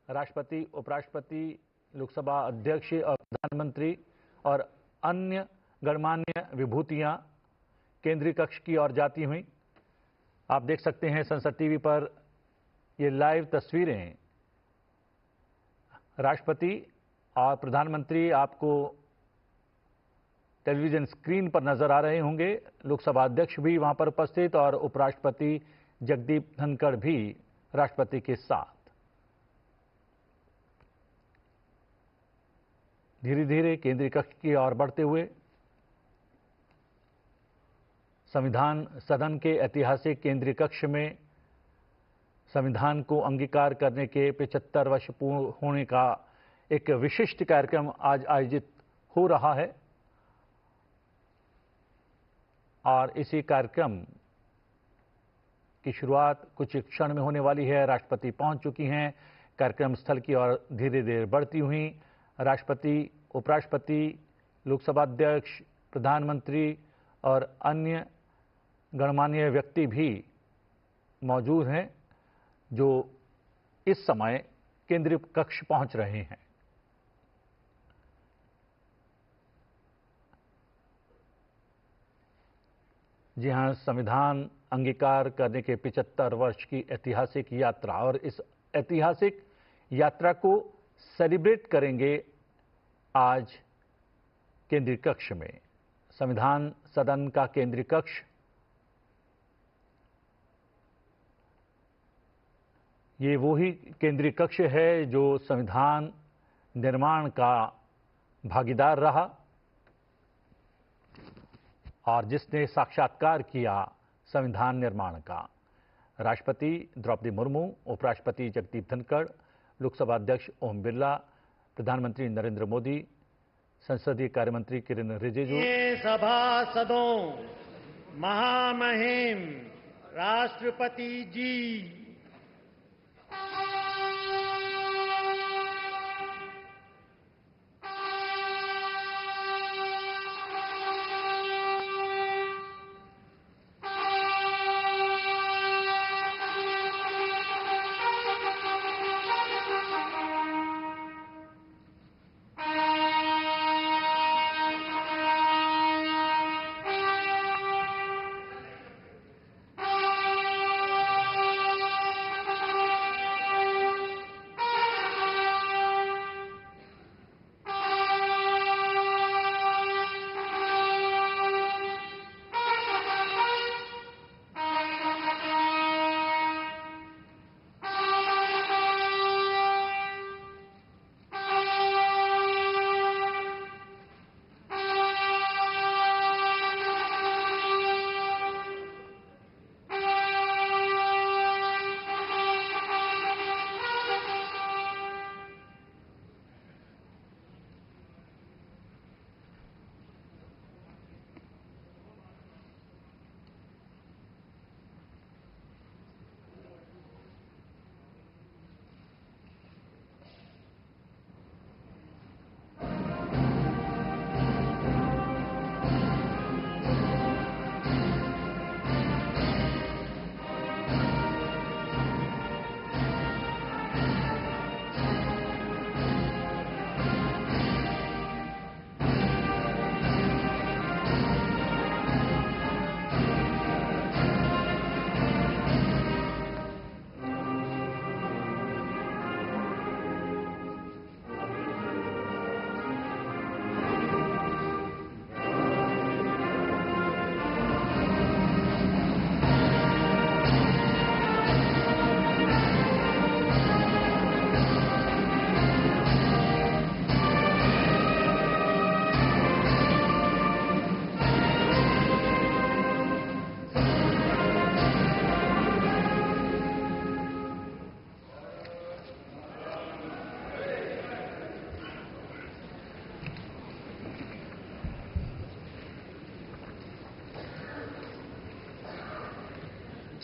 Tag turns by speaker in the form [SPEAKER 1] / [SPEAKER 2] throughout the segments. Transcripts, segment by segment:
[SPEAKER 1] राष्ट्रपति, उपराष्ट्रपति, लोकसभा अध्यक्ष और प्रधानमंत्री और अन्य गणमान्य विभूतियां केंद्रीय कक्ष की ओर जाती हुई। आप देख सकते हैं संसद टीवी पर ये लाइव तस्वीरें। राष्ट्रपति और प्रधानमंत्री आपको टेलीविजन स्क्रीन पर नजर आ रहे होंगे। लोकसभा अध्यक्ष भी वहां पर उपस्थित और उपराष्ट्रपति जगदीप धनखड़ भी राष्ट्रपति के साथ। धीरे धीरे केंद्रीय कक्ष की ओर बढ़ते हुए संविधान सदन के ऐतिहासिक केंद्रीय कक्ष में संविधान को अंगीकार करने के 75 वर्ष पूर्ण होने का एक विशिष्ट कार्यक्रम आज आयोजित हो रहा है और इसी कार्यक्रम की शुरुआत कुछ क्षण में होने वाली है। राष्ट्रपति पहुंच चुकी हैं। कार्यक्रम स्थल की ओर धीरे धीरे बढ़ती हुई राष्ट्रपति, उपराष्ट्रपति, लोकसभा अध्यक्ष, प्रधानमंत्री और अन्य गणमान्य व्यक्ति भी मौजूद हैं जो इस समय केंद्रीय कक्ष पहुंच रहे हैं। जी हां, संविधान अंगीकार करने के 75 वर्ष की ऐतिहासिक यात्रा और इस ऐतिहासिक यात्रा को सेलिब्रेट करेंगे आज केंद्रीय कक्ष में। संविधान सदन का केंद्रीय कक्ष ये वही केंद्रीय कक्ष है जो संविधान निर्माण का भागीदार रहा और जिसने साक्षात्कार किया संविधान निर्माण का। राष्ट्रपति द्रौपदी मुर्मू, उपराष्ट्रपति जगदीप धनखड़, लोकसभा अध्यक्ष ओम बिरला, प्रधानमंत्री नरेंद्र मोदी, संसदीय कार्यमंत्री किरेन रिजिजू,
[SPEAKER 2] सभासदों, महामहिम राष्ट्रपति जी,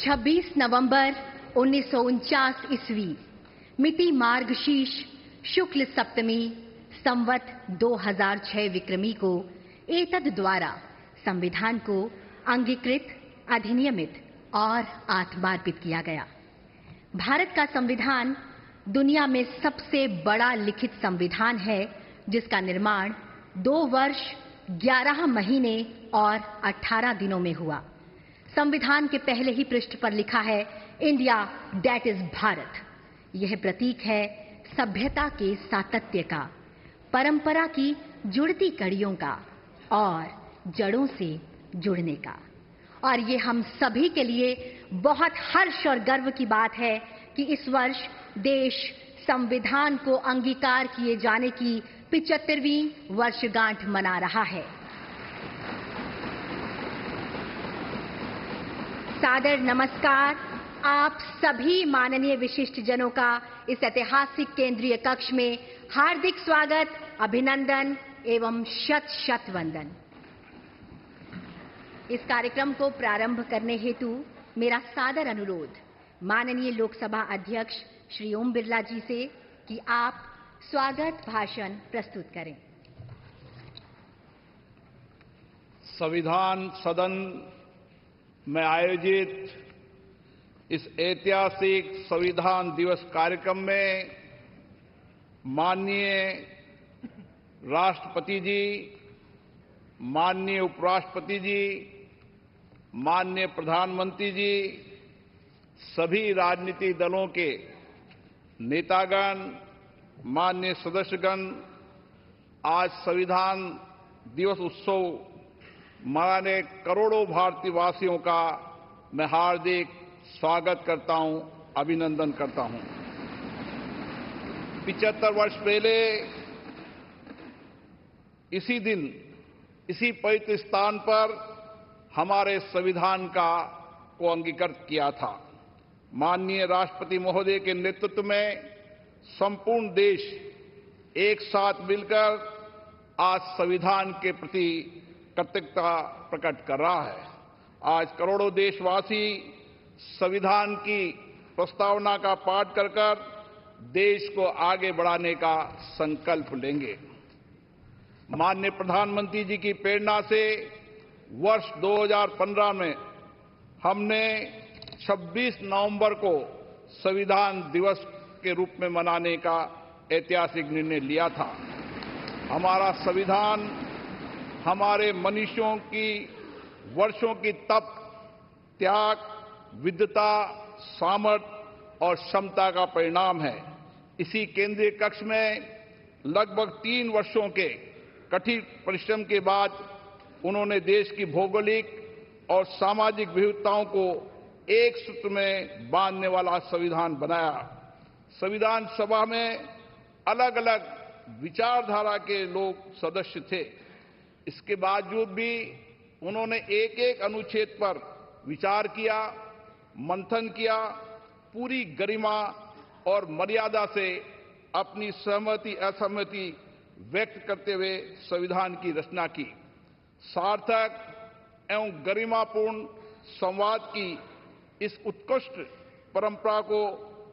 [SPEAKER 3] छब्बीस नवंबर 1949 ईस्वी, मिति मार्गशीर्ष शुक्ल सप्तमी, संवत 2006 विक्रमी को एतद द्वारा संविधान को अंगीकृत, अधिनियमित और आत्मार्पित किया गया। भारत का संविधान दुनिया में सबसे बड़ा लिखित संविधान है जिसका निर्माण 2 वर्ष 11 महीने और 18 दिनों में हुआ। संविधान के पहले ही पृष्ठ पर लिखा है, इंडिया दैट इज भारत। यह प्रतीक है सभ्यता के सातत्य का, परंपरा की जुड़ती कड़ियों का और जड़ों से जुड़ने का। और ये हम सभी के लिए बहुत हर्ष और गर्व की बात है कि इस वर्ष देश संविधान को अंगीकार किए जाने की 75वीं वर्षगांठ मना रहा है। सादर नमस्कार आप सभी माननीय विशिष्ट जनों का इस ऐतिहासिक केंद्रीय कक्ष में हार्दिक स्वागत, अभिनंदन एवं शत शत वंदन। इस कार्यक्रम को प्रारंभ करने हेतु मेरा सादर अनुरोध माननीय लोकसभा अध्यक्ष श्री ओम बिरला जी से कि आप स्वागत भाषण प्रस्तुत करें।
[SPEAKER 4] संविधान सदन में आयोजित इस ऐतिहासिक संविधान दिवस कार्यक्रम में माननीय राष्ट्रपति जी, माननीय उपराष्ट्रपति जी, माननीय प्रधानमंत्री जी, सभी राजनीतिक दलों के नेतागण, माननीय सदस्यगण, आज संविधान दिवस उत्सव मनाने करोड़ों भारतीय वासियों का मैं हार्दिक स्वागत करता हूं, अभिनंदन करता हूं। 75 वर्ष पहले इसी दिन, इसी पवित्र स्थान पर हमारे संविधान को अंगीकृत किया था। माननीय राष्ट्रपति महोदय के नेतृत्व में संपूर्ण देश एक साथ मिलकर आज संविधान के प्रति कृतज्ञता प्रकट कर रहा है। आज करोड़ों देशवासी संविधान की प्रस्तावना का पाठ कर देश को आगे बढ़ाने का संकल्प लेंगे। माननीय प्रधानमंत्री जी की प्रेरणा से वर्ष 2015 में हमने 26 नवंबर को संविधान दिवस के रूप में मनाने का ऐतिहासिक निर्णय लिया था। हमारा संविधान हमारे मनुष्यों की वर्षों की तप, त्याग, विद्वता, सामर्थ्य और क्षमता का परिणाम है। इसी केंद्रीय कक्ष में लगभग 3 वर्षों के कठिन परिश्रम के बाद उन्होंने देश की भौगोलिक और सामाजिक विविधताओं को एक सूत्र में बांधने वाला संविधान बनाया। संविधान सभा में अलग अलग विचारधारा के लोग सदस्य थे। इसके बावजूद भी उन्होंने एक एक अनुच्छेद पर विचार किया, मंथन किया, पूरी गरिमा और मर्यादा से अपनी सहमति असहमति व्यक्त करते हुए संविधान की रचना की। सार्थक एवं गरिमापूर्ण संवाद की इस उत्कृष्ट परंपरा को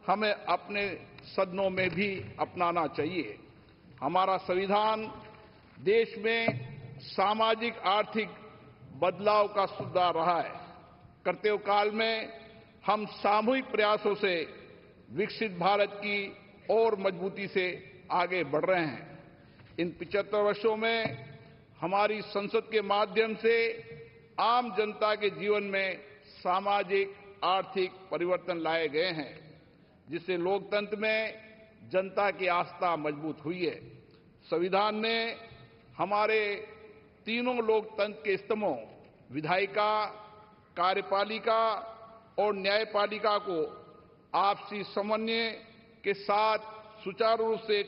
[SPEAKER 4] हमें अपने सदनों में भी अपनाना चाहिए। हमारा संविधान देश में सामाजिक आर्थिक बदलाव का सुधार रहा है। कर्तव्य काल में हम सामूहिक प्रयासों से विकसित भारत की और मजबूती से आगे बढ़ रहे हैं। इन 75 वर्षों में हमारी संसद के माध्यम से आम जनता के जीवन में सामाजिक आर्थिक परिवर्तन लाए गए हैं, जिससे लोकतंत्र में जनता की आस्था मजबूत हुई है। संविधान ने हमारे तीनों लोकतंत्र के स्तंभों विधायिका, कार्यपालिका और न्यायपालिका को आपसी समन्वय के साथ सुचारू रूप से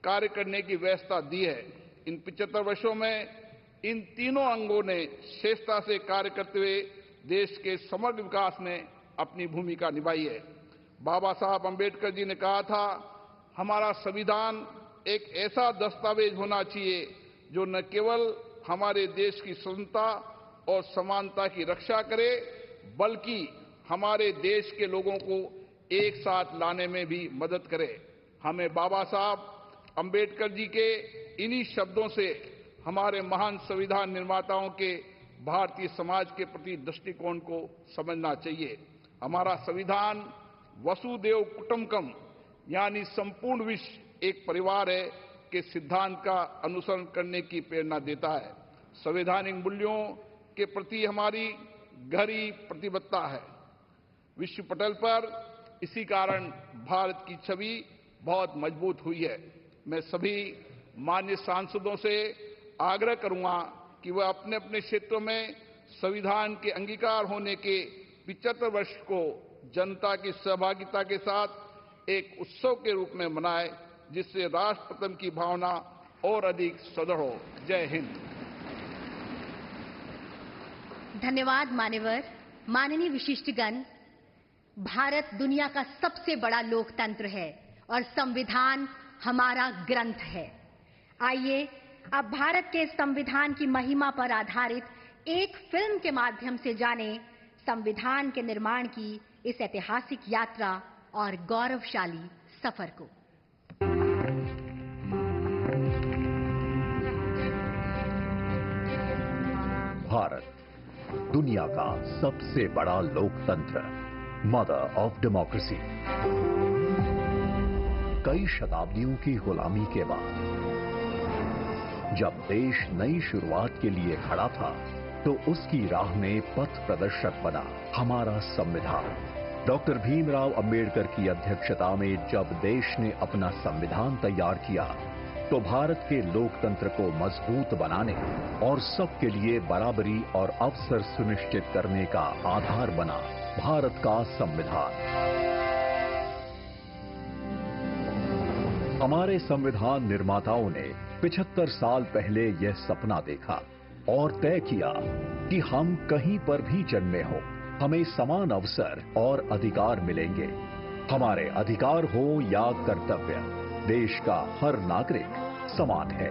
[SPEAKER 4] कार्य करने की व्यवस्था दी है। इन 75 वर्षों में इन तीनों अंगों ने श्रेष्ठता से कार्य करते हुए देश के समग्र विकास में अपनी भूमिका निभाई है। बाबा साहब अंबेडकर जी ने कहा था, हमारा संविधान एक ऐसा दस्तावेज होना चाहिए जो न केवल हमारे देश की स्वतंत्रता और समानता की रक्षा करे, बल्कि हमारे देश के लोगों को एक साथ लाने में भी मदद करे। हमें बाबा साहब अंबेडकर जी के इन्हीं शब्दों से हमारे महान संविधान निर्माताओं के भारतीय समाज के प्रति दृष्टिकोण को समझना चाहिए। हमारा संविधान वसुदेव कुटुंबकम यानी संपूर्ण विश्व एक परिवार है के सिद्धांत का अनुसरण करने की प्रेरणा देता है। संवैधानिक मूल्यों के प्रति हमारी गहरी प्रतिबद्धता है। विश्व पटल पर इसी कारण भारत की छवि बहुत मजबूत हुई है। मैं सभी माननीय सांसदों से आग्रह करूंगा कि वह अपने अपने क्षेत्रों में संविधान के अंगीकार होने के 75 वर्ष को जनता की सहभागिता के साथ एक उत्सव के रूप में मनाए, जिससे राष्ट्र प्रेम की भावना और अधिक सुदृढ़ हो। जय हिंद।
[SPEAKER 3] धन्यवाद मान्यवर। माननीय विशिष्टगण, भारत दुनिया का सबसे बड़ा लोकतंत्र है और संविधान हमारा ग्रंथ है। आइए अब भारत के संविधान की महिमा पर आधारित एक फिल्म के माध्यम से जाने संविधान के निर्माण की इस ऐतिहासिक यात्रा और गौरवशाली सफर को।
[SPEAKER 5] भारत दुनिया का सबसे बड़ा लोकतंत्र, मदर ऑफ डेमोक्रेसी। कई शताब्दियों की गुलामी के बाद जब देश नई शुरुआत के लिए खड़ा था, तो उसकी राह में पथ प्रदर्शक बना हमारा संविधान। डॉक्टर भीमराव अंबेडकर की अध्यक्षता में जब देश ने अपना संविधान तैयार किया, तो भारत के लोकतंत्र को मजबूत बनाने और सबके लिए बराबरी और अवसर सुनिश्चित करने का आधार बना भारत का संविधान। हमारे संविधान निर्माताओं ने 75 साल पहले यह सपना देखा और तय किया कि हम कहीं पर भी जन्मे हो, हमें समान अवसर और अधिकार मिलेंगे। हमारे अधिकार हो या कर्तव्य, देश का हर नागरिक समान है।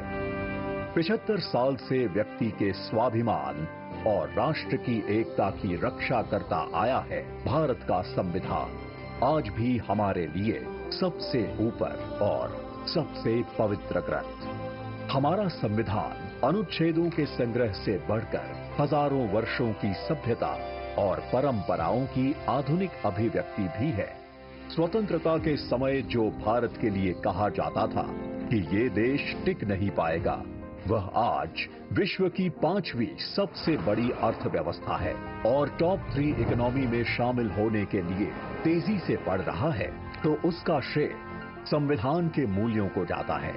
[SPEAKER 5] 75 साल से व्यक्ति के स्वाभिमान और राष्ट्र की एकता की रक्षा करता आया है भारत का संविधान। आज भी हमारे लिए सबसे ऊपर और सबसे पवित्र ग्रंथ। हमारा संविधान अनुच्छेदों के संग्रह से बढ़कर हजारों वर्षों की सभ्यता और परंपराओं की आधुनिक अभिव्यक्ति भी है। स्वतंत्रता के समय जो भारत के लिए कहा जाता था कि ये देश टिक नहीं पाएगा, वह आज विश्व की 5वीं सबसे बड़ी अर्थव्यवस्था है और टॉप 3 इकोनॉमी में शामिल होने के लिए तेजी से बढ़ रहा है, तो उसका श्रेय संविधान के मूल्यों को जाता है।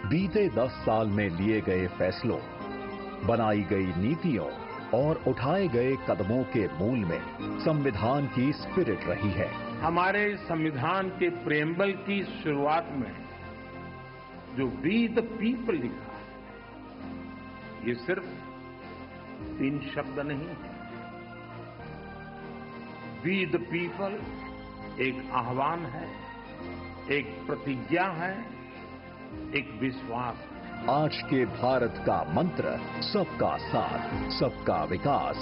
[SPEAKER 5] बीते 10 साल में लिए गए फैसलों, बनाई गई नीतियों और उठाए गए कदमों के मूल में संविधान की स्पिरिट रही है।
[SPEAKER 6] हमारे संविधान के प्रेम्बल की शुरुआत में जो वी द पीपल लिखा, ये सिर्फ 3 शब्द नहीं है। वी द पीपल एक आह्वान है, एक प्रतिज्ञा है, एक विश्वास है।
[SPEAKER 5] आज के भारत का मंत्र सबका साथ, सबका विकास,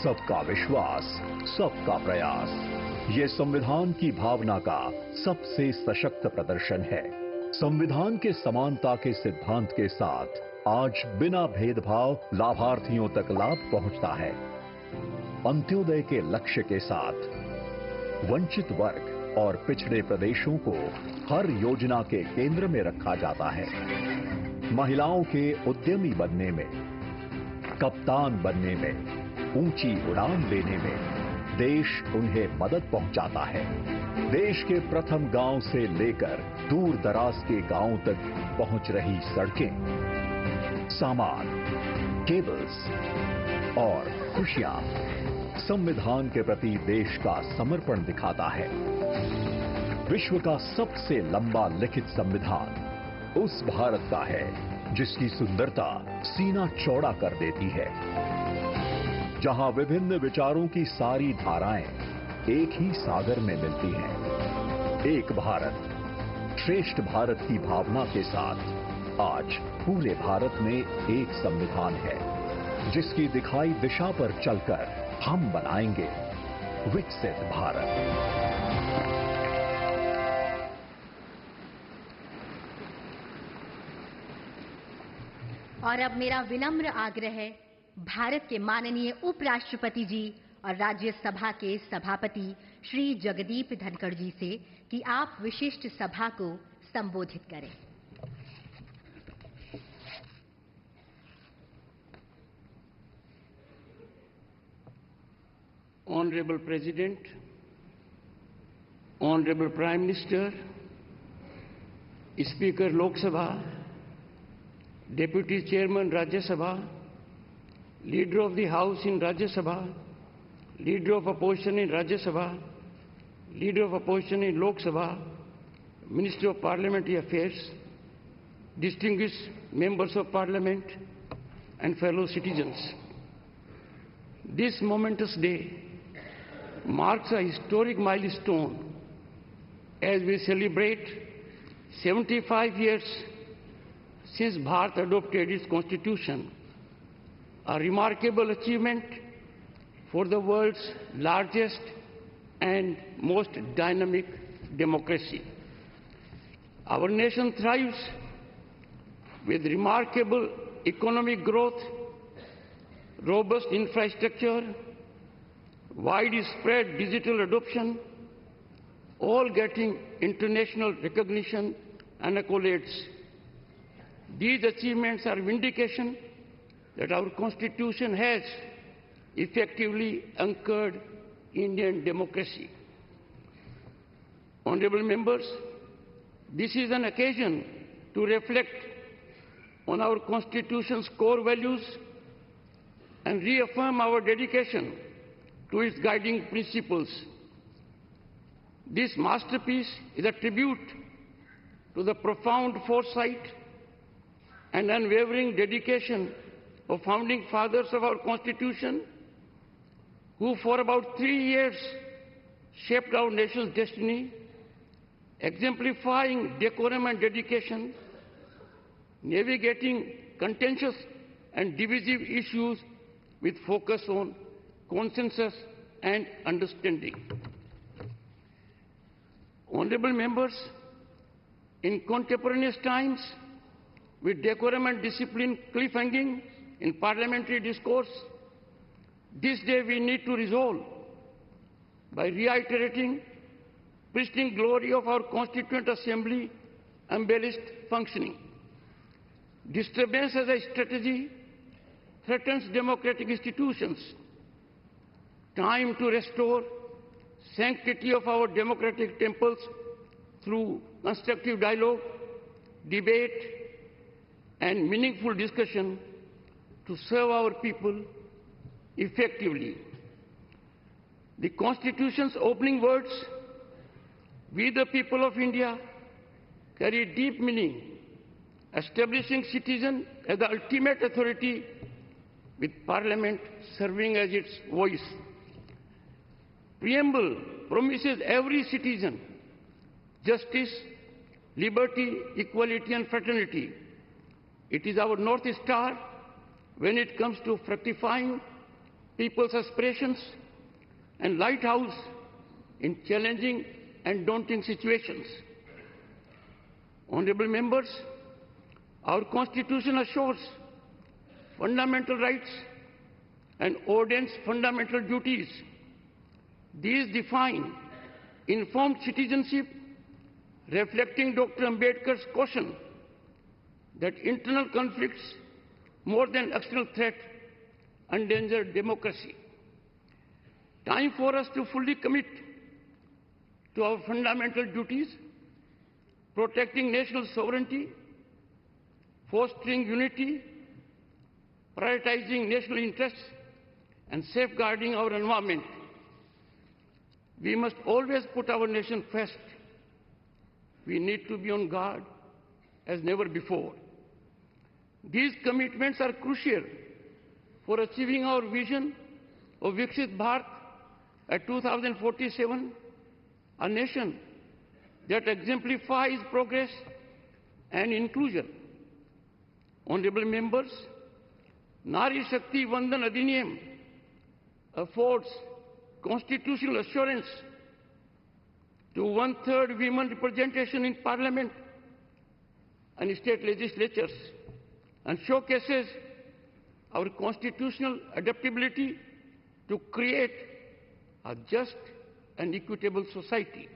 [SPEAKER 5] सबका विश्वास, सबका प्रयास। ये संविधान की भावना का सबसे सशक्त प्रदर्शन है। संविधान के समानता के सिद्धांत के साथ आज बिना भेदभाव लाभार्थियों तक लाभ पहुंचता है। अंत्योदय के लक्ष्य के साथ वंचित वर्ग और पिछड़े प्रदेशों को हर योजना के केंद्र में रखा जाता है। महिलाओं के उद्यमी बनने में, कप्तान बनने में, ऊंची उड़ान लेने में देश उन्हें मदद पहुंचाता है। देश के प्रथम गांव से लेकर दूर दराज के गांवों तक पहुंच रही सड़कें, सामान, केबल्स और खुशियां संविधान के प्रति देश का समर्पण दिखाता है। विश्व का सबसे लंबा लिखित संविधान उस भारत का है जिसकी सुंदरता सीना चौड़ा कर देती है, जहां विभिन्न विचारों की सारी धाराएं एक ही सागर में मिलती हैं। एक भारत, श्रेष्ठ भारत की भावना के साथ आज पूरे भारत में एक संविधान है, जिसकी दिखाई दिशा पर चलकर हम बनाएंगे विकसित भारत।
[SPEAKER 3] और अब मेरा विनम्र आग्रह है भारत के माननीय उपराष्ट्रपति जी और राज्यसभा के सभापति श्री जगदीप धनखड़ जी से कि आप विशिष्ट सभा को संबोधित करें।
[SPEAKER 7] Honorable President, Honorable Prime Minister, Speaker Lok Sabha, Deputy Chairman Rajya Sabha, Leader of the House in Rajya Sabha, Leader of Opposition in Rajya Sabha, Leader of Opposition in Lok Sabha, Minister of Parliamentary Affairs, distinguished members of Parliament and fellow citizens. This momentous day marks a historic milestone as we celebrate 75 years since Bharat adopted its constitution, a remarkable achievement for the world's largest and most dynamic democracy. Our nation thrives with remarkable economic growth, robust infrastructure, widespread digital adoption, all getting international recognition and accolades. These achievements are vindication that our Constitution has effectively anchored Indian democracy. Honorable members, this is an occasion to reflect on our Constitution's core values and reaffirm our dedication to its guiding principles. This masterpiece is a tribute to the profound foresight and unwavering dedication of founding fathers of our Constitution, who for about 3 years shaped our nation's destiny, exemplifying decorum and dedication, navigating contentious and divisive issues with focus on consensus and understanding. Honorable members, in contemporaneous times, with decorum and discipline cliff-hanging in parliamentary discourse, this day we need to resolve by reiterating pristine glory of our Constituent Assembly embellished functioning. Disturbance as a strategy threatens democratic institutions. Time to restore sanctity of our democratic temples through constructive dialogue, debate, and meaningful discussion to serve our people effectively. The Constitution's opening words, "We the people of India," carry deep meaning, establishing citizen as the ultimate authority, with Parliament serving as its voice. Preamble promises every citizen justice, liberty, equality, and fraternity. It is our North Star when it comes to fructifying people's aspirations and lighthouse in challenging and daunting situations. Honorable members, our Constitution assures fundamental rights and ordains fundamental duties. These define informed citizenship, reflecting Dr. Ambedkar's caution that internal conflicts, more than external threat, endanger democracy. Time for us to fully commit to our fundamental duties, protecting national sovereignty, fostering unity, prioritizing national interests, and safeguarding our environment. We must always put our nation first. We need to be on guard as never before. These commitments are crucial for achieving our vision of Viksit Bharat at 2047, a nation that exemplifies progress and inclusion. Honorable members, Nari Shakti Vandan Adhiniyam affords constitutional assurance to 1/3 women representation in Parliament and state legislatures, and showcases our constitutional adaptability to create a just and equitable society.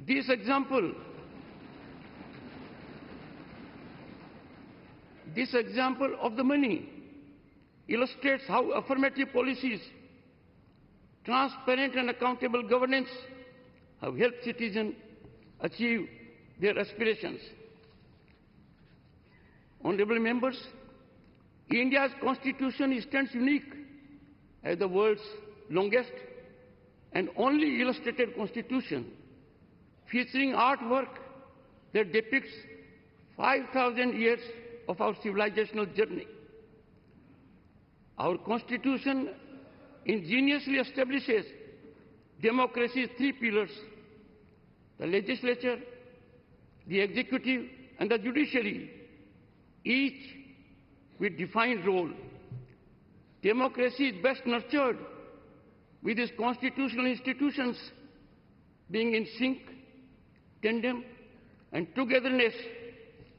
[SPEAKER 7] This example of the money illustrates how affirmative policies, transparent and accountable governance have helped citizens achieve their aspirations. Honorable members, India's constitution stands unique as the world's longest and only illustrated constitution, featuring artwork that depicts 5,000 years of our civilizational journey. Our constitution ingeniously establishes democracy's three pillars: the legislature, the executive, and the judiciary, each with defined role. Democracy is best nurtured with its constitutional institutions being in sync, tandem, and togetherness,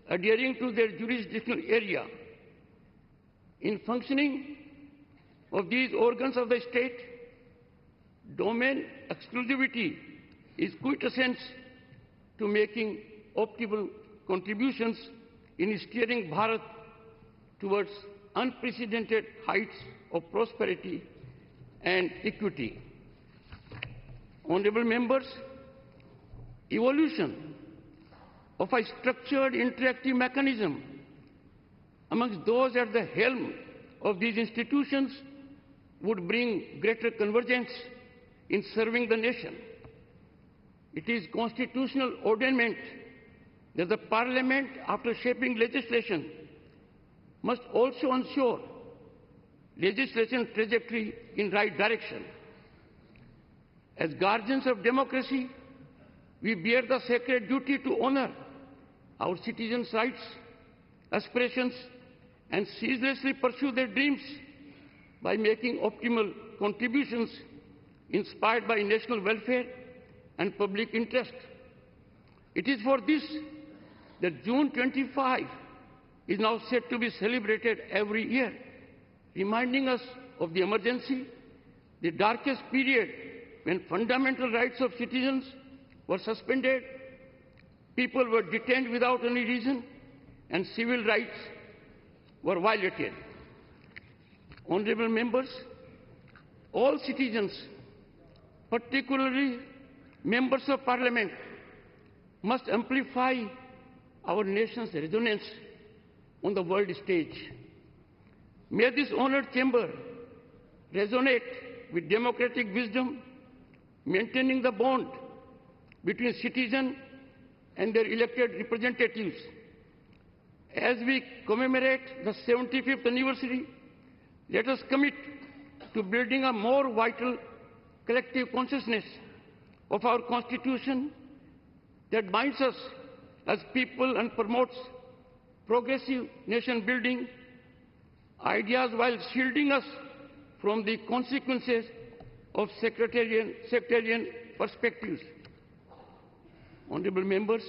[SPEAKER 7] adhering to their jurisdictional area. In functioning of these organs of the state, domain exclusivity is quintessence to making optimal contributions in steering Bharat towards unprecedented heights of prosperity and equity. Honorable members, evolution of a structured interactive mechanism amongst those at the helm of these institutions would bring greater convergence in serving the nation. It is constitutional ordainment that the Parliament, after shaping legislation, must also ensure legislation trajectory in right direction. As guardians of democracy, we bear the sacred duty to honor our citizens' rights, aspirations, and ceaselessly pursue their dreams by making optimal contributions inspired by national welfare and public interest. It is for this that June 25 is now set to be celebrated every year, reminding us of the emergency, the darkest period when fundamental rights of citizens were suspended, people were detained without any reason, and civil rights were violated. Honorable members, all citizens, particularly members of Parliament, must amplify our nation's resonance on the world stage. May this honored chamber resonate with democratic wisdom, maintaining the bond between citizens and their elected representatives. As we commemorate the 75th anniversary, let us commit to building a more vital collective consciousness of our Constitution that binds us as people and promotes progressive nation building ideas while shielding us from the consequences of sectarian perspectives. Honorable members,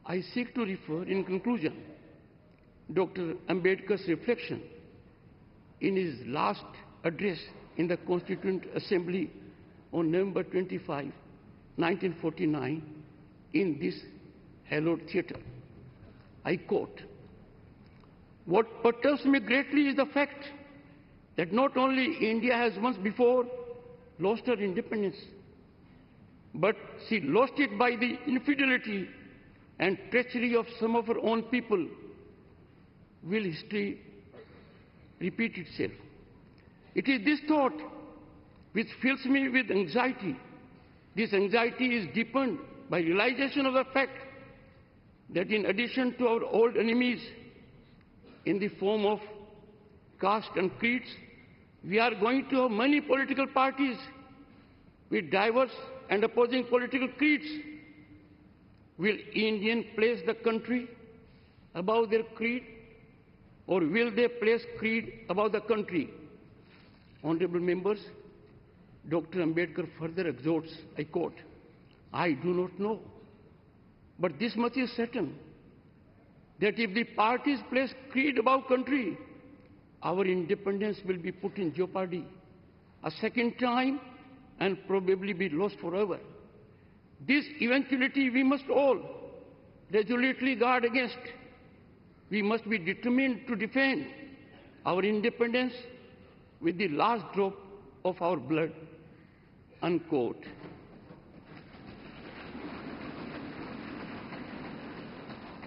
[SPEAKER 7] I seek to refer in conclusion Dr. Ambedkar's reflection in his last address in the Constituent Assembly on November 25, 1949, in this hallowed theatre. I quote, "What perturbs me greatly is the fact that not only India has once before lost her independence, but she lost it by the infidelity and treachery of some of her own people. Will history repeat itself?" It is this thought which fills me with anxiety. This anxiety is deepened by realization of the fact that in addition to our old enemies in the form of caste and creeds, we are going to have many political parties with diverse and opposing political creeds. Will Indians place the country above their creed, or will they place creed above the country? Honorable members, Dr. Ambedkar further exhorts, I quote, "I do not know, but this much is certain, that if the parties place creed above country, our independence will be put in jeopardy. a second time and probably be lost forever. This eventuality we must all resolutely guard against. We must be determined to defend our independence with the last drop of our blood." Unquote.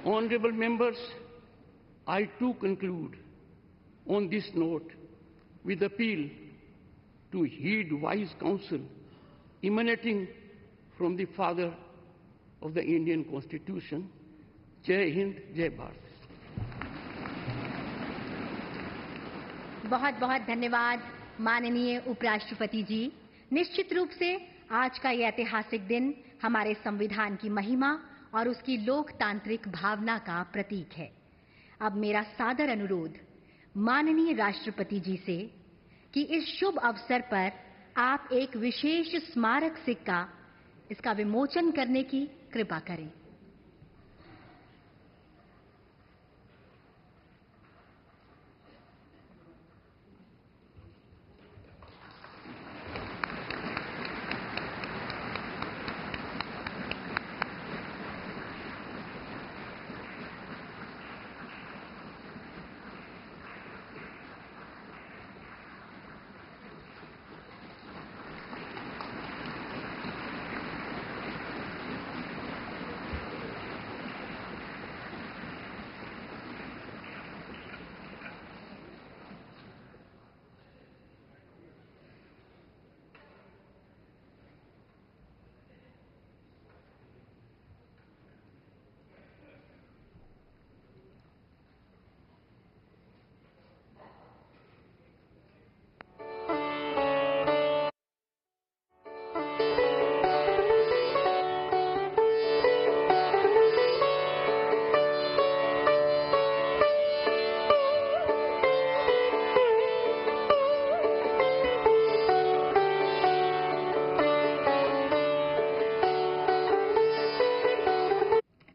[SPEAKER 7] Honorable members, I too conclude on this note with appeal to heed wise counsel emanating from the father of the Indian Constitution. Jai Hind, Jai Bharat.
[SPEAKER 3] बहुत बहुत धन्यवाद माननीय उपराष्ट्रपति जी। निश्चित रूप से आज का यह ऐतिहासिक दिन हमारे संविधान की महिमा और उसकी लोकतांत्रिक भावना का प्रतीक है। अब मेरा सादर अनुरोध माननीय राष्ट्रपति जी से कि इस शुभ अवसर पर आप एक विशेष स्मारक सिक्का इसका विमोचन करने की कृपा करें।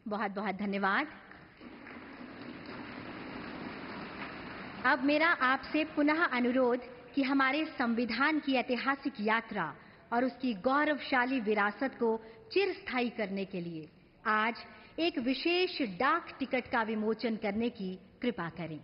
[SPEAKER 3] बहुत बहुत धन्यवाद। अब मेरा आपसे पुनः अनुरोध कि हमारे संविधान की ऐतिहासिक यात्रा और उसकी गौरवशाली विरासत को चिरस्थायी करने के लिए आज एक विशेष डाक टिकट का विमोचन करने की कृपा करें।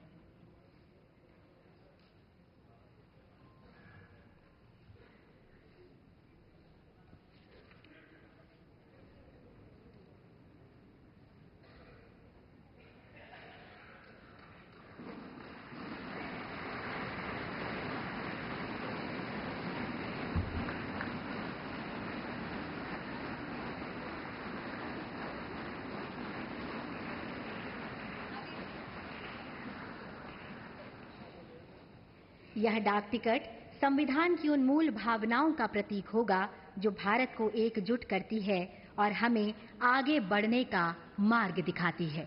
[SPEAKER 3] यह डाक टिकट संविधान की उन मूल भावनाओं का प्रतीक होगा जो भारत को एकजुट करती है और हमें आगे बढ़ने का मार्ग दिखाती है।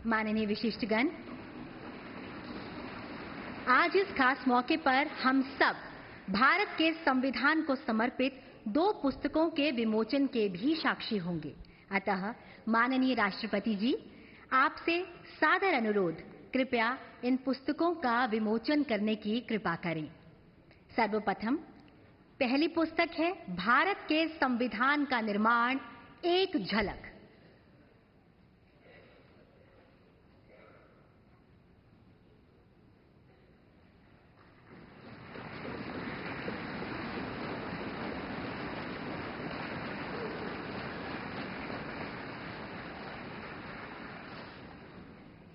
[SPEAKER 3] माननीय विशिष्टगण, आज इस खास मौके पर हम सब भारत के संविधान को समर्पित 2 पुस्तकों के विमोचन के भी साक्षी होंगे। अतः माननीय राष्ट्रपति जी, आपसे सादर अनुरोध, कृपया इन पुस्तकों का विमोचन करने की कृपा करें। सर्वप्रथम पहली पुस्तक है भारत के संविधान का निर्माण, एक झलक।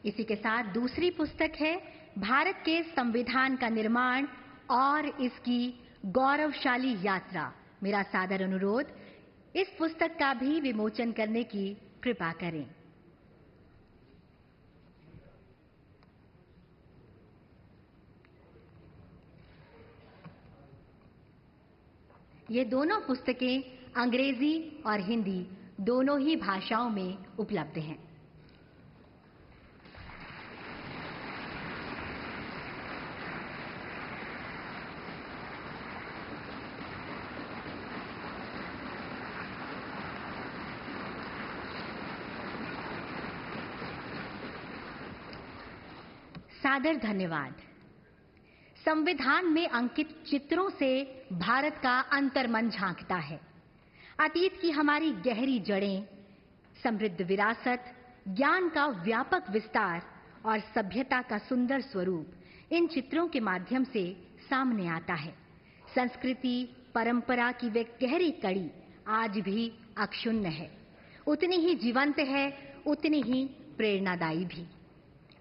[SPEAKER 3] इसी के साथ दूसरी पुस्तक है भारत के संविधान का निर्माण और इसकी गौरवशाली यात्रा। मेरा सादर अनुरोध, इस पुस्तक का भी विमोचन करने की कृपा करें। ये दोनों पुस्तकें अंग्रेजी और हिंदी दोनों ही भाषाओं में उपलब्ध हैं। सादर धन्यवाद। संविधान में अंकित चित्रों से भारत का अंतर्मन झांकता है। अतीत की हमारी गहरी जड़ें, समृद्ध विरासत, ज्ञान का व्यापक विस्तार और सभ्यता का सुंदर स्वरूप इन चित्रों के माध्यम से सामने आता है। संस्कृति, परंपरा की वे गहरी कड़ी आज भी अक्षुण्ण है, उतनी ही जीवंत है, उतनी ही प्रेरणादायी भी।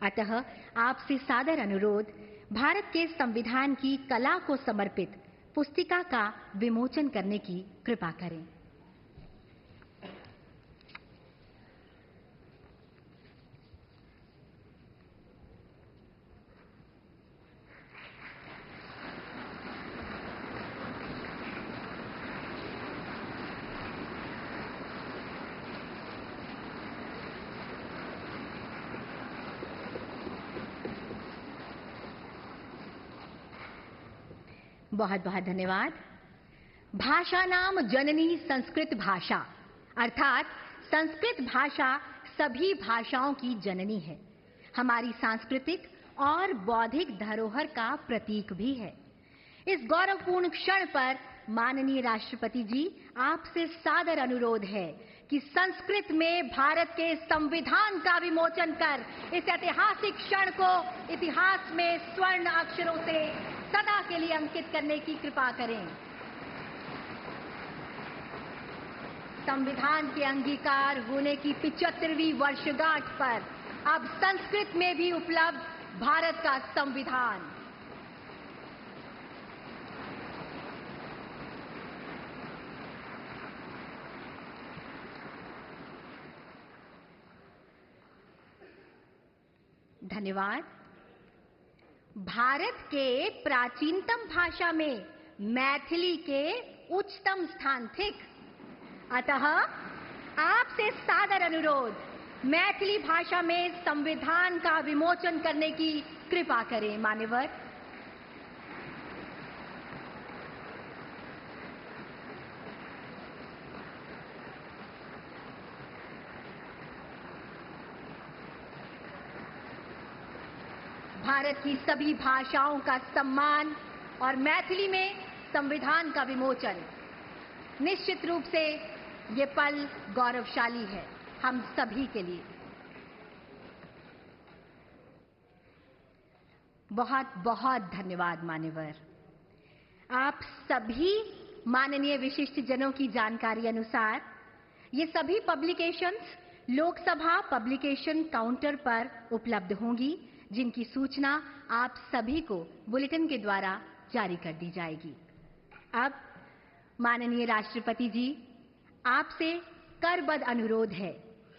[SPEAKER 3] अतः आपसे सादर अनुरोध, भारत के संविधान की कला को समर्पित पुस्तिका का विमोचन करने की कृपा करें। बहुत बहुत धन्यवाद। भाषा नाम जननी संस्कृत भाषा, अर्थात संस्कृत भाषा सभी भाषाओं की जननी है। हमारी सांस्कृतिक और बौद्धिक धरोहर का प्रतीक भी है। इस गौरवपूर्ण क्षण पर माननीय राष्ट्रपति जी, आपसे सादर अनुरोध है कि संस्कृत में भारत के संविधान का विमोचन कर इस ऐतिहासिक क्षण को इतिहास में स्वर्ण अक्षरों से सदा के लिए अंकित करने की कृपा करें। संविधान के अंगीकार होने की 75वीं वर्षगांठ पर अब संस्कृत में भी उपलब्ध भारत का संविधान। धन्यवाद। भारत के प्राचीनतम भाषा में मैथिली के उच्चतम स्थान थिक। अतः आपसे सादर अनुरोध, मैथिली भाषा में संविधान का विमोचन करने की कृपा करें। मान्यवर। भारत की सभी भाषाओं का सम्मान और मैथिली में संविधान का विमोचन, निश्चित रूप से ये पल गौरवशाली है हम सभी के लिए। बहुत बहुत धन्यवाद मान्यवर। आप सभी माननीय विशिष्ट जनों की जानकारी अनुसार ये सभी पब्लिकेशंस लोकसभा पब्लिकेशन काउंटर पर उपलब्ध होंगी, जिनकी सूचना आप सभी को बुलेटिन के द्वारा जारी कर दी जाएगी। अब माननीय राष्ट्रपति जी, आपसे करबद्ध अनुरोध है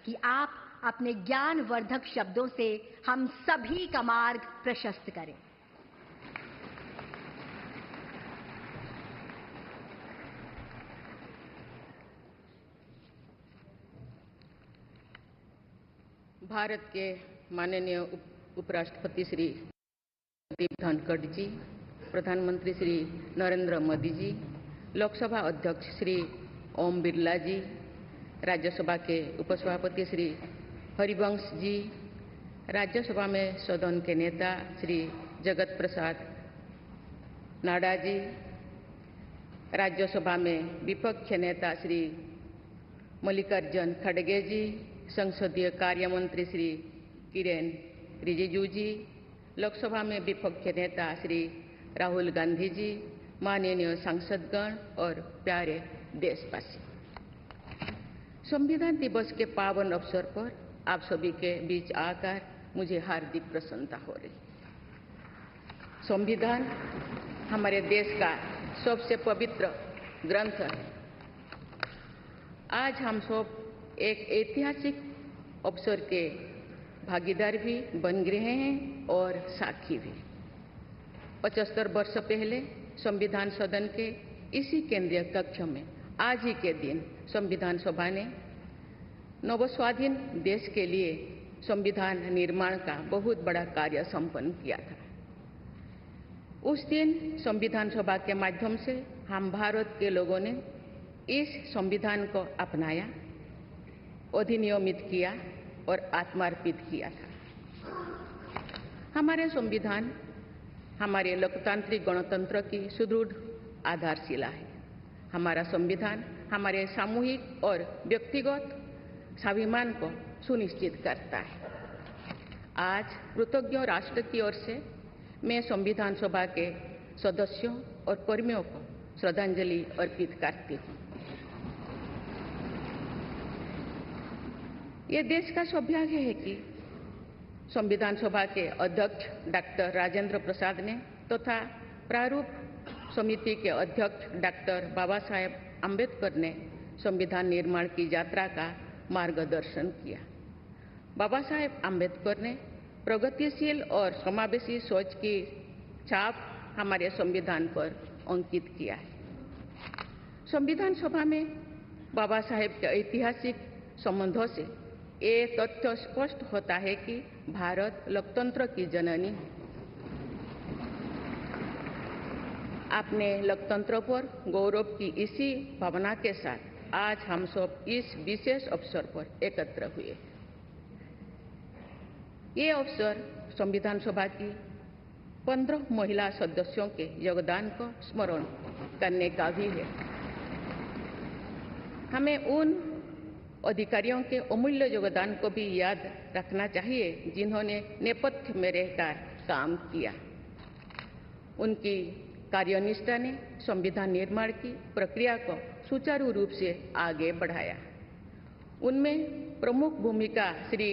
[SPEAKER 3] कि आप अपने ज्ञानवर्धक शब्दों से हम सभी का मार्ग प्रशस्त करें।
[SPEAKER 8] भारत के माननीय उपराष्ट्रपति श्री जगदीप धनखड़ जी, प्रधानमंत्री श्री नरेंद्र मोदी जी, लोकसभा अध्यक्ष श्री ओम बिरला जी, राज्यसभा के उपसभापति श्री हरिवंश जी, राज्यसभा में सदन के नेता श्री जगत प्रसाद नाडा जी, राज्यसभा में विपक्ष नेता श्री मल्लिकार्जुन खड़गे जी, संसदीय कार्य मंत्री श्री किरेन रिजिजू जी, लोकसभा में विपक्ष नेता श्री राहुल गांधी जी, माननीय सांसदगण और प्यारे देशवासी, संविधान दिवस के पावन अवसर पर आप सभी के बीच आकर मुझे हार्दिक प्रसन्नता हो रही। संविधान हमारे देश का सबसे पवित्र ग्रंथ है। आज हम सब एक ऐतिहासिक अवसर के भागीदार भी बन गए हैं और साक्षी भी। 75 वर्ष पहले संविधान सदन के इसी केंद्रीय कक्ष में आज ही के दिन संविधान सभा ने नवस्वाधीन देश के लिए संविधान निर्माण का बहुत बड़ा कार्य संपन्न किया था। उस दिन संविधान सभा के माध्यम से हम भारत के लोगों ने इस संविधान को अपनाया, अधिनियमित किया और आत्मार्पित किया था। हमारे संविधान हमारे लोकतांत्रिक गणतंत्र की सुदृढ़ आधारशिला है। हमारा संविधान हमारे सामूहिक और व्यक्तिगत स्वाभिमान को सुनिश्चित करता है। आज कृतज्ञ राष्ट्र की ओर से मैं संविधान सभा के सदस्यों और कर्मियों को श्रद्धांजलि अर्पित करती हूँ। ये देश का सौभाग्य है कि संविधान सभा के अध्यक्ष डॉक्टर राजेंद्र प्रसाद ने तथा प्रारूप समिति के अध्यक्ष डॉक्टर बाबा साहेब आम्बेडकर ने संविधान निर्माण की यात्रा का मार्गदर्शन किया। बाबा साहेब आम्बेडकर ने प्रगतिशील और समावेशी सोच की छाप हमारे संविधान पर अंकित किया है। संविधान सभा में बाबा साहेब के ऐतिहासिक संबंधों से ये तथ्य स्पष्ट होता है कि भारत लोकतंत्र की जननी है। अपने लोकतंत्र पर गौरव की इसी भावना के साथ आज हम सब इस विशेष अवसर पर एकत्र हुए। ये अवसर संविधान सभा की 15 महिला सदस्यों के योगदान को स्मरण करने का भी है। हमें उन अधिकारियों के अमूल्य योगदान को भी याद रखना चाहिए जिन्होंने नेपथ्य में रहकर काम किया। उनकी कार्यनिष्ठा ने संविधान निर्माण की प्रक्रिया को सुचारू रूप से आगे बढ़ाया। उनमें प्रमुख भूमिका श्री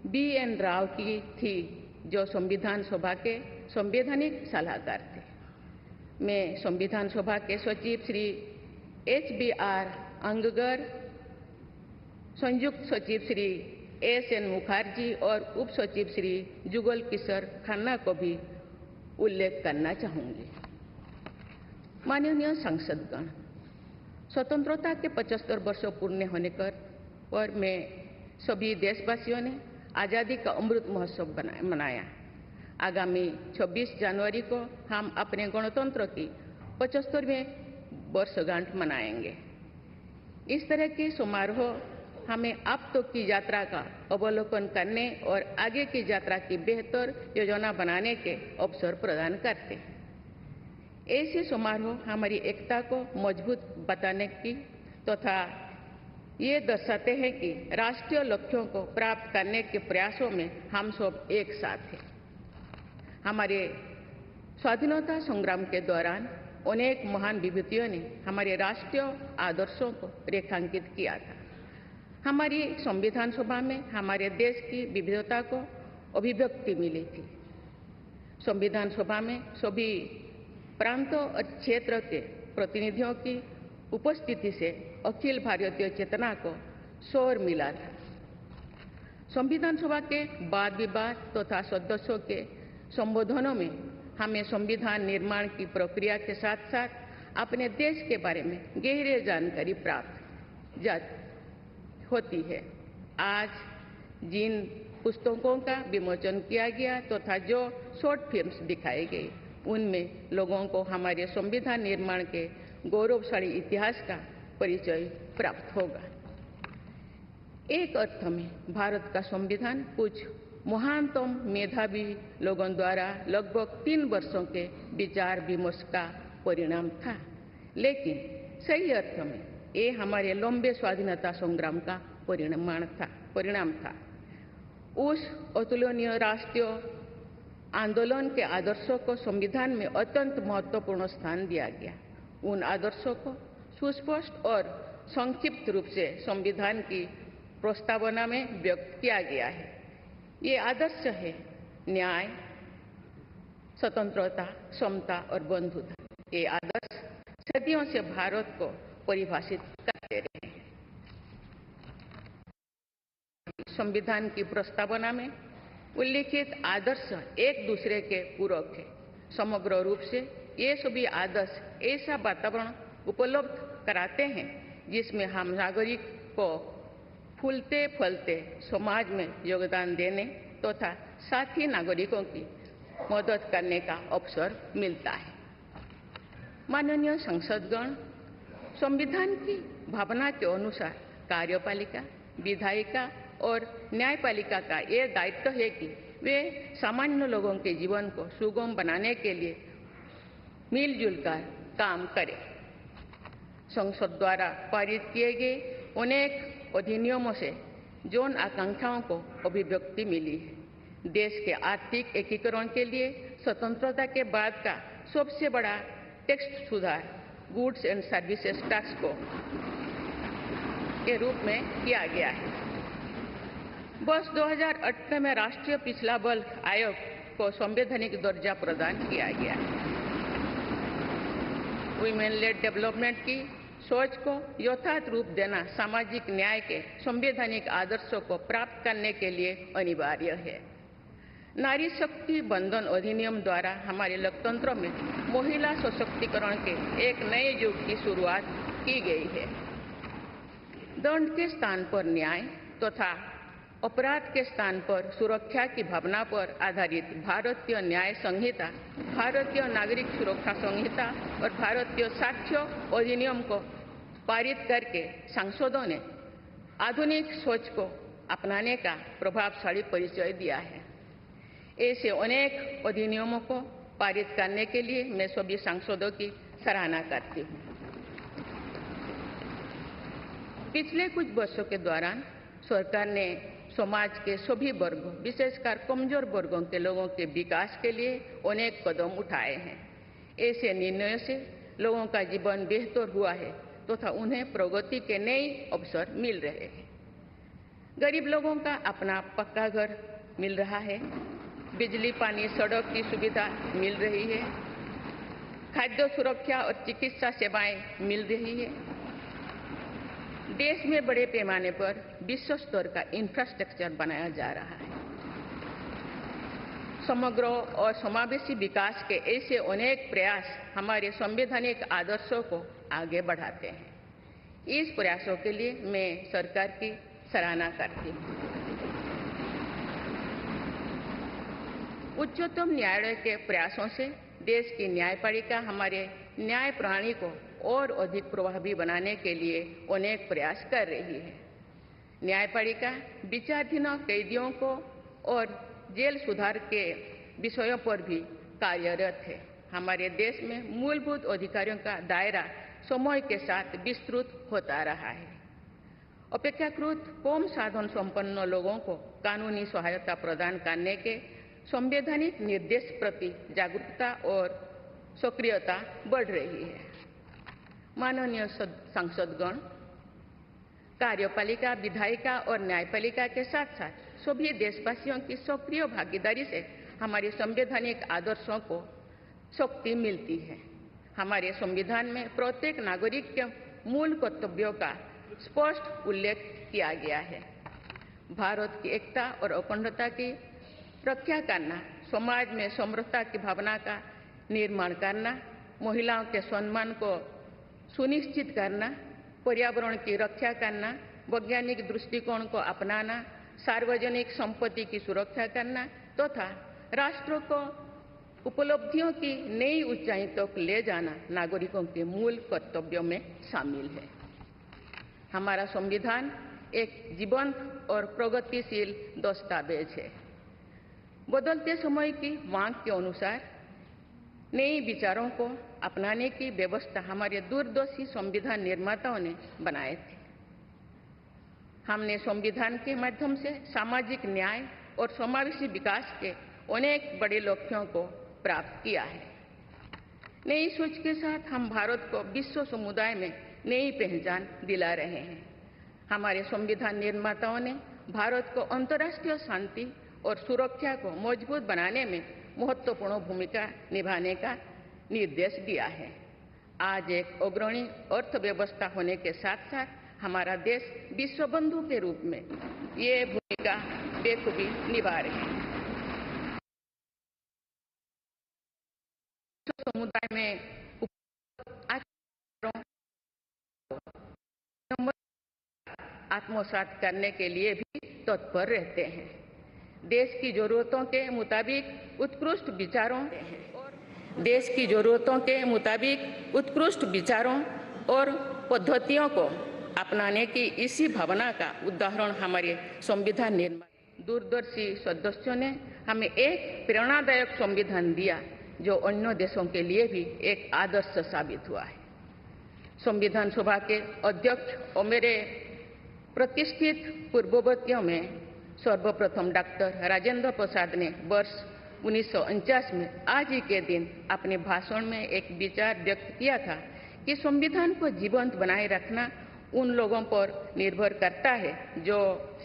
[SPEAKER 8] BN राव की थी, जो संविधान सभा के संवैधानिक सलाहकार थे। मैं संविधान सभा के सचिव श्री HBR अंगगर, संयुक्त सचिव श्री SN मुखर्जी और उप सचिव श्री जुगल किशोर खन्ना को भी उल्लेख करना चाहूंगी। माननीय सांसदगण, स्वतंत्रता के 75 वर्ष पूर्ण होने पर मैं सभी देशवासियों ने आज़ादी का अमृत महोत्सव मनाया। आगामी 26 जनवरी को हम अपने गणतंत्र की 75वें वर्षगांठ मनाएंगे। इस तरह के समारोह हमें अब तक की यात्रा का अवलोकन करने और आगे की यात्रा की बेहतर योजना बनाने के अवसर प्रदान करते हैं। ऐसे समारोह हमारी एकता को मजबूत बताने की तथा ये दर्शाते हैं कि राष्ट्रीय लक्ष्यों को प्राप्त करने के प्रयासों में हम सब एक साथ हैं। हमारे स्वाधीनता संग्राम के दौरान अनेक महान विभूतियों ने हमारे राष्ट्रीय आदर्शों को रेखांकित किया था। हमारी संविधान सभा में हमारे देश की विविधता को अभिव्यक्ति मिली थी। संविधान सभा में सभी प्रांतों और क्षेत्र के प्रतिनिधियों की उपस्थिति से अखिल भारतीय चेतना को शोर मिला था। संविधान सभा के वाद विवाद तथा सदस्यों के संबोधनों में हमें संविधान निर्माण की प्रक्रिया के साथ साथ अपने देश के बारे में गहरी जानकारी प्राप्त होती है। आज जिन पुस्तकों का विमोचन किया गया तथा जो शॉर्ट फिल्म्स दिखाई गई, उनमें लोगों को हमारे संविधान निर्माण के गौरवशाली इतिहास का परिचय प्राप्त होगा। एक अर्थ में भारत का संविधान कुछ महानतम मेधावी लोगों द्वारा लगभग 3 वर्षों के विचार विमर्श का परिणाम था, लेकिन सही अर्थ में ये हमारे लंबे स्वाधीनता संग्राम का परिणाम था। उस अतुलनीय राष्ट्रीय आंदोलन के आदर्शों को संविधान में अत्यंत महत्वपूर्ण स्थान दिया गया। उन आदर्शों को सुस्पष्ट और संक्षिप्त रूप से संविधान की प्रस्तावना में व्यक्त किया गया है। ये आदर्श है न्याय, स्वतंत्रता, समता और बंधुता। ये आदर्श सदियों से भारत को परिभाषित करते रहे हैं। संविधान की प्रस्तावना में उल्लिखित आदर्श एक दूसरे के पूरक है। समग्र रूप से ये सभी आदर्श ऐसा वातावरण उपलब्ध कराते हैं जिसमें हम नागरिक को फूलते फलते समाज में योगदान देने तथा साथी नागरिकों की मदद करने का अवसर मिलता है। माननीय संसदगण, संविधान की भावना के अनुसार कार्यपालिका, विधायिका और न्यायपालिका का ये दायित्व है कि वे सामान्य लोगों के जीवन को सुगम बनाने के लिए मिलजुल कर काम करें। संसद द्वारा पारित किए गए अनेक अधिनियमों से जन आकांक्षाओं को अभिव्यक्ति मिली है। देश के आर्थिक एकीकरण के लिए स्वतंत्रता के बाद का सबसे बड़ा टैक्स सुधार गुड्स एंड सर्विसेज टैक्स को के रूप में किया गया है। वर्ष 2018 में राष्ट्रीय पिछड़ा वर्ग आयोग को संवैधानिक दर्जा प्रदान किया गया है। वुमेन लेड डेवलपमेंट की सोच को यथार्थ रूप देना सामाजिक न्याय के संवैधानिक आदर्शों को प्राप्त करने के लिए अनिवार्य है। नारी शक्ति बंधन अधिनियम द्वारा हमारे लोकतंत्र में महिला सशक्तिकरण के एक नए युग की शुरुआत की गई है। दंड के स्थान पर न्याय तथा अपराध के स्थान पर सुरक्षा की भावना पर आधारित भारतीय न्याय संहिता, भारतीय नागरिक सुरक्षा संहिता और भारतीय साक्ष्य अधिनियम को पारित करके सांसदों ने आधुनिक सोच को अपनाने का प्रभावशाली परिचय दिया है। ऐसे अनेक अधिनियमों को पारित करने के लिए मैं सभी सांसदों की सराहना करती हूँ। पिछले कुछ वर्षों के दौरान सरकार ने समाज के सभी वर्गों, विशेषकर कमजोर वर्गों के लोगों के विकास के लिए अनेक कदम उठाए हैं। ऐसे निर्णयों से लोगों का जीवन बेहतर हुआ है तथा उन्हें प्रगति के नए अवसर मिल रहे हैं। गरीब लोगों का अपना पक्का घर मिल रहा है, बिजली, पानी, सड़क की सुविधा मिल रही है, खाद्य सुरक्षा और चिकित्सा सेवाएं मिल रही है। देश में बड़े पैमाने पर विश्व स्तर का इंफ्रास्ट्रक्चर बनाया जा रहा है। समग्र और समावेशी विकास के ऐसे अनेक प्रयास हमारे संवैधानिक आदर्शों को आगे बढ़ाते हैं। इस प्रयासों के लिए मैं सरकार की सराहना करती हूँ। उच्चतम न्यायालय के प्रयासों से देश की न्यायपालिका हमारे न्याय प्रणाली को और अधिक प्रभावी बनाने के लिए अनेक प्रयास कर रही है। न्यायपालिका विचाराधीन कैदियों को और जेल सुधार के विषयों पर भी कार्यरत है। हमारे देश में मूलभूत अधिकारों का दायरा समय के साथ विस्तृत होता रहा है। अपेक्षाकृत कम साधन संपन्न लोगों को कानूनी सहायता प्रदान करने के संवैधानिक निर्देश प्रति जागरूकता और सक्रियता बढ़ रही है। माननीय सांसदगण, कार्यपालिका, विधायिका और न्यायपालिका के साथ साथ सभी देशवासियों की सक्रिय भागीदारी से हमारे संवैधानिक आदर्शों को शक्ति मिलती है। हमारे संविधान में प्रत्येक नागरिक के मूल कर्तव्यों का स्पष्ट उल्लेख किया गया है। भारत की एकता और अखंडता की रक्षा करना, समाज में समरसता की भावना का निर्माण करना, महिलाओं के सम्मान को सुनिश्चित करना, पर्यावरण की रक्षा करना, वैज्ञानिक दृष्टिकोण को अपनाना, सार्वजनिक संपत्ति की सुरक्षा करना तथा राष्ट्र को उपलब्धियों की नई ऊंचाई तक ले जाना नागरिकों के मूल कर्तव्यों में शामिल है। हमारा संविधान एक जीवंत और प्रगतिशील दस्तावेज है। बदलते समय की मांग के अनुसार नए विचारों को अपनाने की व्यवस्था हमारे दूरदर्शी संविधान निर्माताओं ने बनाए थे। हमने संविधान के माध्यम से सामाजिक न्याय और समावेशी विकास के अनेक बड़े लक्ष्यों को प्राप्त किया है। नई सोच के साथ हम भारत को विश्व समुदाय में नई पहचान दिला रहे हैं। हमारे संविधान निर्माताओं ने भारत को अंतर्राष्ट्रीय शांति और सुरक्षा को मजबूत बनाने में महत्वपूर्ण भूमिका निभाने का निर्देश दिया है। आज एक अग्रणी अर्थव्यवस्था होने के साथ साथ हमारा देश विश्व बंधु के रूप में ये भूमिका बेखूबी निभा रहे हैं। समुदाय में आत्मसात करने के लिए भी तत्पर रहते हैं। देश की जरूरतों के मुताबिक उत्कृष्ट विचारों और पद्धतियों को अपनाने की इसी भावना का उदाहरण हमारे संविधान निर्माण दूरदर्शी सदस्यों ने हमें एक प्रेरणादायक संविधान दिया जो अन्य देशों के लिए भी एक आदर्श साबित हुआ है। संविधान सभा के अध्यक्ष और मेरे प्रतिष्ठित पूर्ववर्तियों में सर्वप्रथम डॉक्टर राजेंद्र प्रसाद ने वर्ष 1949 में आज ही के दिन अपने भाषण में एक विचार व्यक्त किया था कि संविधान को जीवंत बनाए रखना उन लोगों पर निर्भर करता है जो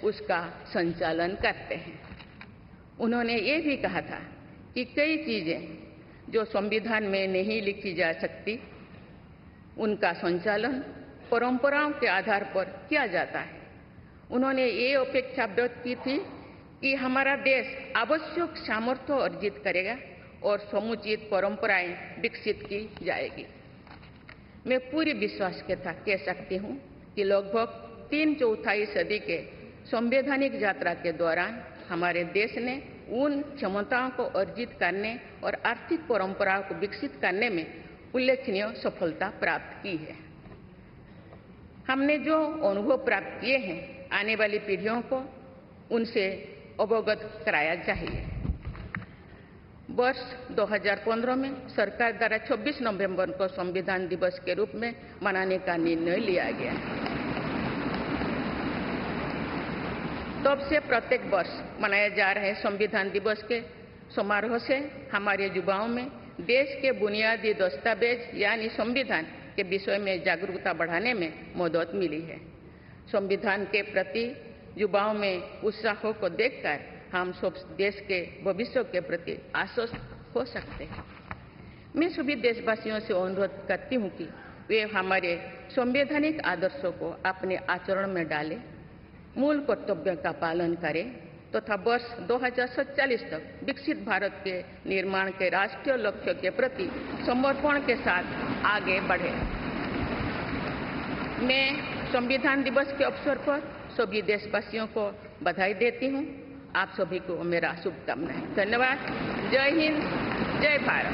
[SPEAKER 8] उसका संचालन करते हैं। उन्होंने ये भी कहा था कि कई चीजें जो संविधान में नहीं लिखी जा सकती उनका संचालन परंपराओं के आधार पर किया जाता है। उन्होंने ये अपेक्षा व्यक्त की थी कि हमारा देश आवश्यक सामर्थ्य अर्जित करेगा और समुचित परंपराएं विकसित की जाएगी। मैं पूरी विश्वास के साथ कह सकती हूँ कि लगभग 3/4 सदी के संवैधानिक यात्रा के दौरान हमारे देश ने उन क्षमताओं को अर्जित करने और आर्थिक परंपराओं को विकसित करने में उल्लेखनीय सफलता प्राप्त की है। हमने जो अनुभव प्राप्त किए हैं आने वाली पीढ़ियों को उनसे अवगत कराया चाहिए। वर्ष 2015 में सरकार द्वारा 26 नवंबर को संविधान दिवस के रूप में मनाने का निर्णय लिया गया। तब से प्रत्येक वर्ष मनाए जा रहे संविधान दिवस के समारोह से हमारे युवाओं में देश के बुनियादी दस्तावेज यानी संविधान के विषय में जागरूकता बढ़ाने में मदद मिली है। संविधान के प्रति युवाओं में उत्साह को देखकर हम सब देश के भविष्य के प्रति आश्वस्त हो सकते हैं। मैं सभी देशवासियों से अनुरोध करती हूँ कि वे हमारे संवैधानिक आदर्शों को अपने आचरण में डालें, मूल कर्तव्यों का पालन करें तथा वर्ष 2047 तक विकसित भारत के निर्माण के राष्ट्रीय लक्ष्य के प्रति समर्पण के साथ आगे बढ़े। मैं संविधान दिवस के अवसर पर सभी देशवासियों को बधाई देती हूँ। आप सभी को मेरा शुभकामनाएं। धन्यवाद। जय हिंद, जय भारत।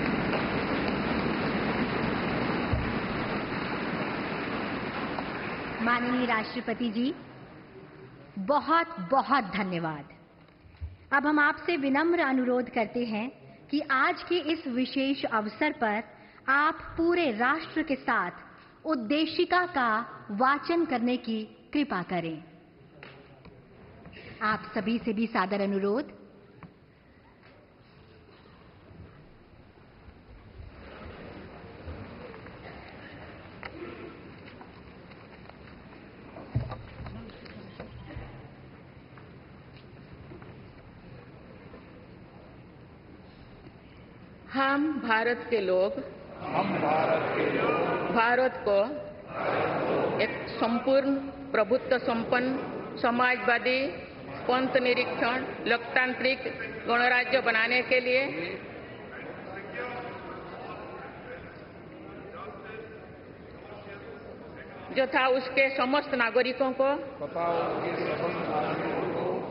[SPEAKER 3] माननीय राष्ट्रपति जी, बहुत बहुत धन्यवाद। अब हम आपसे विनम्र अनुरोध करते हैं कि आज के इस विशेष अवसर पर आप पूरे राष्ट्र के साथ उद्देशिका का वाचन करने की कृपा करें। आप सभी से भी सादर अनुरोध।
[SPEAKER 8] हम भारत के लोग भारत को एक संपूर्ण प्रभुत्व संपन्न समाजवादी पंथ निरीक्षण लोकतांत्रिक गणराज्य बनाने के लिए तथा उसके समस्त नागरिकों को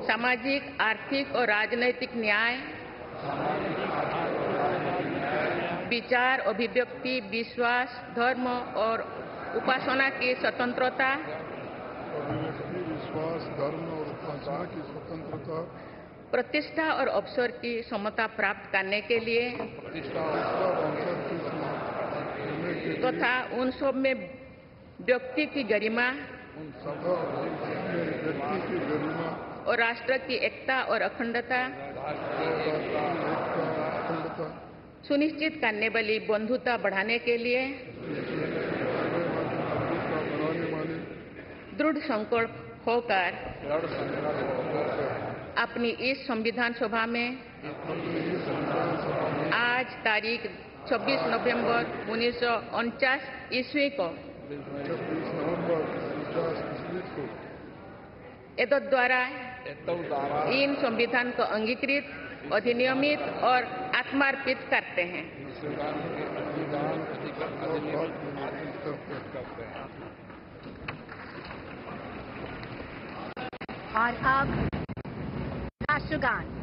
[SPEAKER 8] सामाजिक, आर्थिक और राजनैतिक न्याय, विचार, अभिव्यक्ति, विश्वास, धर्म और उपासना की स्वतंत्रता, प्रतिष्ठा और अवसर की समता प्राप्त करने के लिए तथा उन सब में व्यक्ति की गरिमा और राष्ट्र की एकता और अखंडता सुनिश्चित करने वाली बंधुता बढ़ाने के लिए दृढ़ संकल्प होकर अपनी इस संविधान सभा में आज तारीख 26 नवंबर 1949 ईस्वी को एतद द्वारा इन संविधान को अंगीकृत, अधिनियमित और आत्मार्पित करते हैं।
[SPEAKER 3] और अब राष्ट्रगान।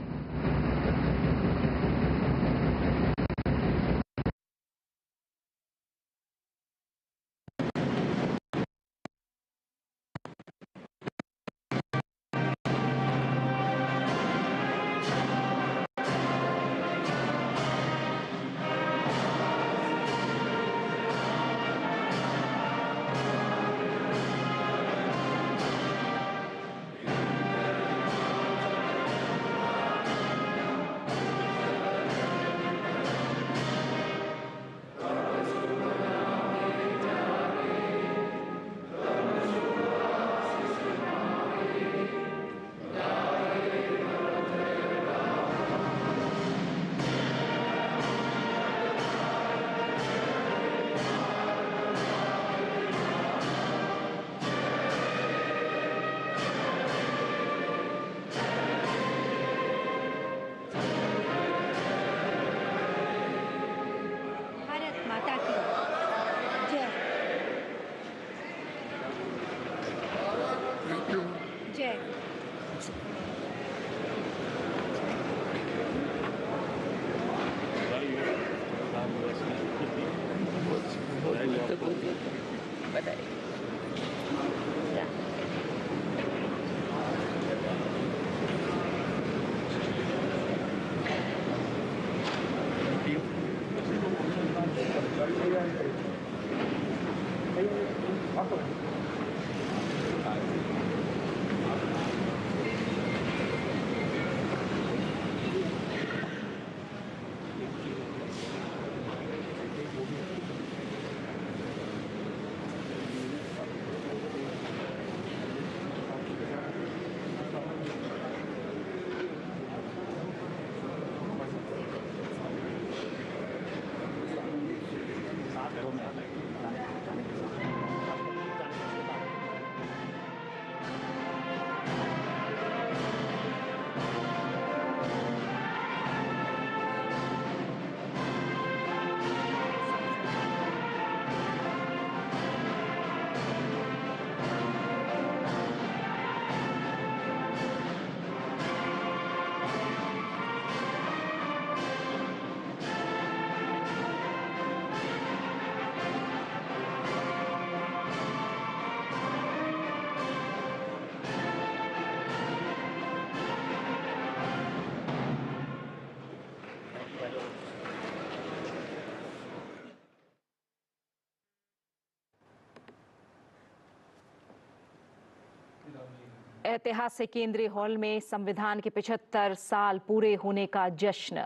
[SPEAKER 9] ऐतिहासिक केंद्रीय हॉल में संविधान के 75 साल पूरे होने का जश्न,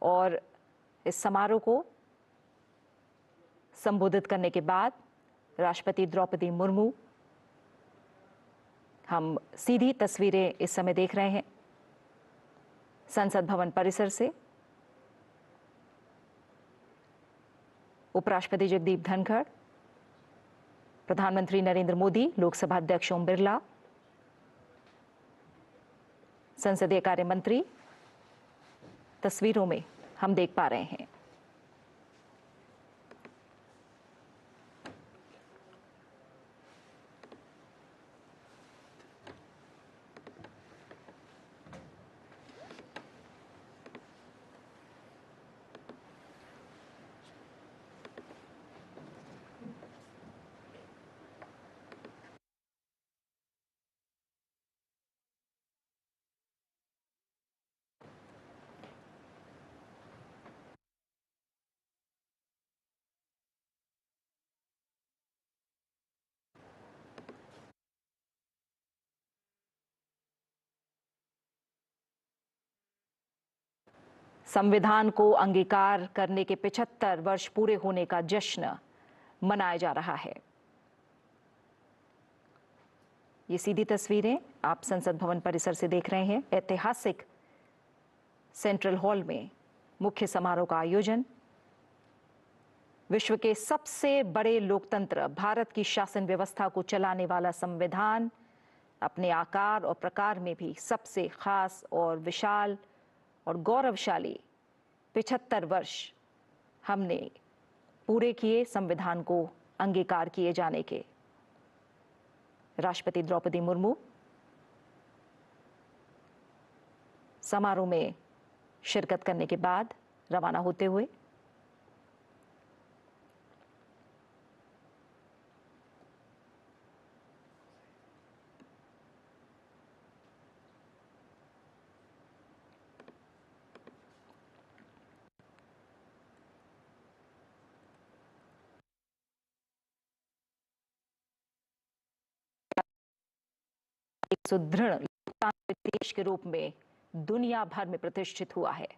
[SPEAKER 9] और इस समारोह को संबोधित करने के बाद राष्ट्रपति द्रौपदी मुर्मू, हम सीधी तस्वीरें इस समय देख रहे हैं संसद भवन परिसर से। उपराष्ट्रपति जगदीप धनखड़, प्रधानमंत्री नरेंद्र मोदी, लोकसभा अध्यक्ष ओम बिरला, संसदीय कार्य मंत्री तस्वीरों में हम देख पा रहे हैं। संविधान को अंगीकार करने के 75 वर्ष पूरे होने का जश्न मनाया जा रहा है। ये सीधी तस्वीरें आप संसद भवन परिसर से देख रहे हैं। ऐतिहासिक सेंट्रल हॉल में मुख्य समारोह का आयोजन। विश्व के सबसे बड़े लोकतंत्र भारत की शासन व्यवस्था को चलाने वाला संविधान अपने आकार और प्रकार में भी सबसे खास और विशाल और गौरवशाली 75 वर्ष हमने पूरे किए संविधान को अंगीकार किए जाने के। राष्ट्रपति द्रौपदी मुर्मू समारोह में शिरकत करने के बाद रवाना होते हुए एक सुदृढ़ लोकतांत्रिक देश के रूप में दुनिया भर में प्रतिष्ठित हुआ है।